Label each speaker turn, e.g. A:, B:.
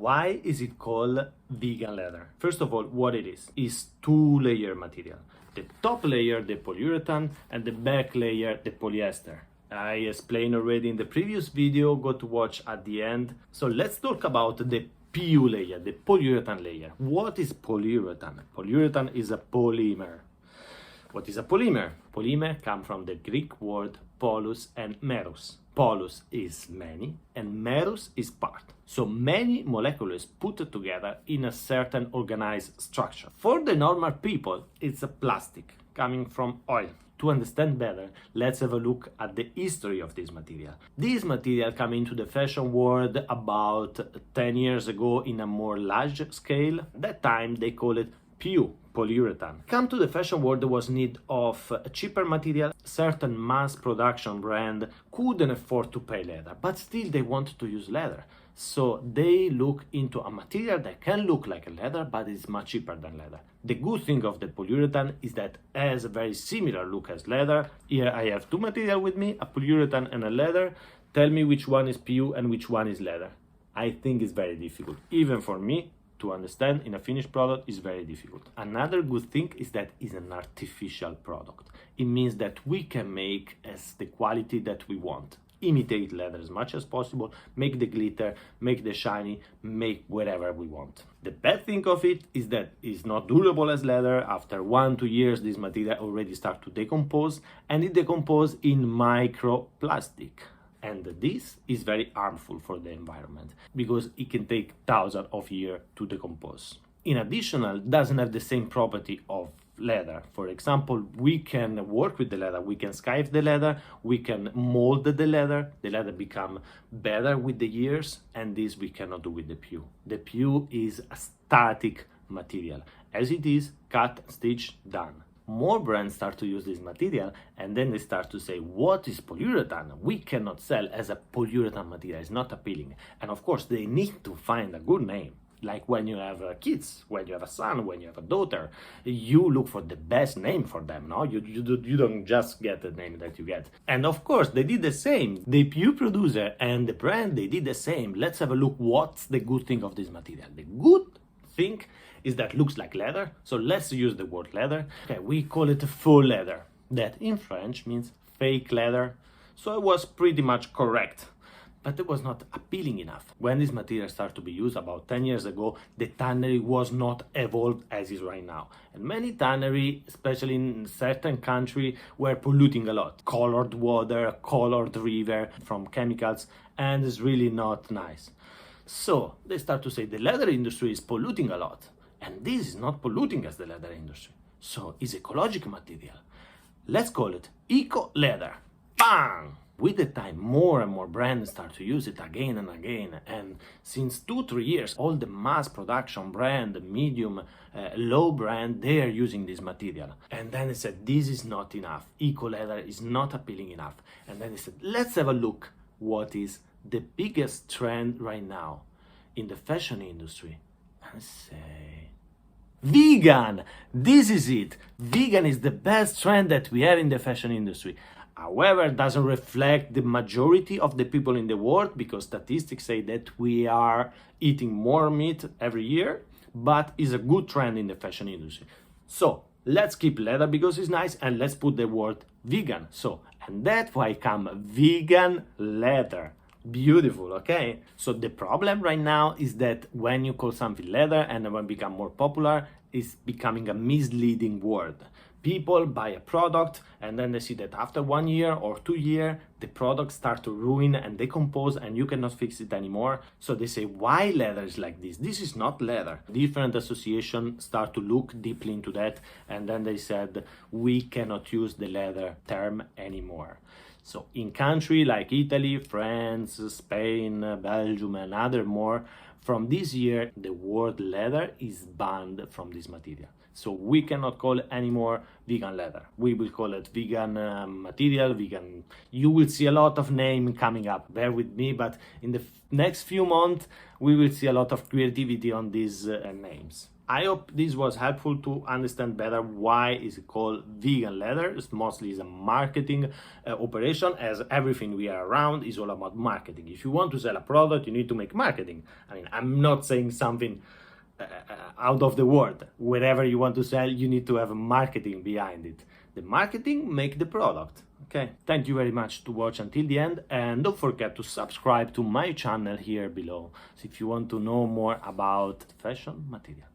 A: Why is it called vegan leather? First of all, what it is two-layer material. The top layer, the polyurethane, and the back layer, the polyester. I explained already in the previous video, go to watch at the end. So let's talk about the PU layer, the polyurethane layer. What is polyurethane? Polyurethane is a polymer. What is a polymer? Polymer comes from the Greek word polus and merus. Polus is many and merus is part. So many molecules put together in a certain organized structure. For the normal people, it's a plastic coming from oil. To understand better, let's have a look at the history of this material. This material came into the fashion world about 10 years ago in a more large scale. At that time they called it PU, polyurethane. Come to the fashion world, there was need of a cheaper material. Certain mass production brand couldn't afford to pay leather, but still they wanted to use leather. So they look into a material that can look like a leather, but is much cheaper than leather. The good thing of the polyurethane is that it has a very similar look as leather. Here I have two materials with me, a polyurethane and a leather. Tell me which one is PU and which one is leather. I think it's very difficult, even for me, to understand in a finished product is very difficult. Another good thing is that it's an artificial product. It means that we can make as the quality that we want. Imitate leather as much as possible, make the glitter, make the shiny, make whatever we want. The bad thing of it is that it's not durable as leather. After 1-2 years, this material already starts to decompose, and it decomposes in microplastic. And this is very harmful for the environment because it can take thousands of years to decompose. In addition, it doesn't have the same property of leather. For example, we can work with the leather, we can skive the leather, we can mold the leather become better with the years, and this we cannot do with the PU. The PU is a static material. As it is, cut, stitch, done. More brands start to use this material, and then they start to say, what is polyurethane? We cannot sell as a polyurethane material, it's not appealing. And of course, they need to find a good name. Like when you have kids, when you have a son, when you have a daughter, you look for the best name for them, no? You don't just get the name that you get. And of course, they did the same. The PU producer and the brand, they did the same. Let's have a look what's the good thing of this material. The good thing is that looks like leather, so let's use the word leather. Okay, we call it faux leather. That in French means fake leather, so it was pretty much correct. But it was not appealing enough. When this material started to be used about 10 years ago, the tannery was not evolved as is right now. And many tannery, especially in certain countries, were polluting a lot. Colored water, colored river from chemicals, and it's really not nice. So they start to say the leather industry is polluting a lot. And this is not polluting as the leather industry. So it's ecological material. Let's call it eco leather. Bang! With the time, more and more brands start to use it again and again. And since 2-3 years, all the mass production brand, medium, low brand, they are using this material. And then they said, this is not enough. Eco leather is not appealing enough. And then they said, let's have a look what is the biggest trend right now in the fashion industry. And say, vegan! This is it! Vegan is the best trend that we have in the fashion industry. However, it doesn't reflect the majority of the people in the world because statistics say that we are eating more meat every year, but it's a good trend in the fashion industry. So let's keep leather because it's nice and let's put the word vegan. So, and that's why come vegan leather. Beautiful, okay? So the problem right now is that when you call something leather and when it becomes more popular, it's becoming a misleading word. People buy a product and then they see that after 1 year or 2 years, the product starts to ruin and decompose and you cannot fix it anymore. So they say, why leather is like this? This is not leather. Different associations start to look deeply into that, and then they said, we cannot use the leather term anymore. So in countries like Italy, France, Spain, Belgium, and other more, from this year, the word leather is banned from this material. So we cannot call it anymore vegan leather. We will call it vegan material, vegan. You will see a lot of names coming up. Bear with me, but in the next few months, we will see a lot of creativity on these names. I hope this was helpful to understand better why is it called vegan leather. It's mostly a marketing operation, as everything we are around is all about marketing. If you want to sell a product, you need to make marketing. I mean, I'm not saying something out of the world. Wherever you want to sell, you need to have a marketing behind it. The marketing make the product. Okay, thank you very much to watch until the end, and don't forget to subscribe to my channel here below, so if you want to know more about fashion material.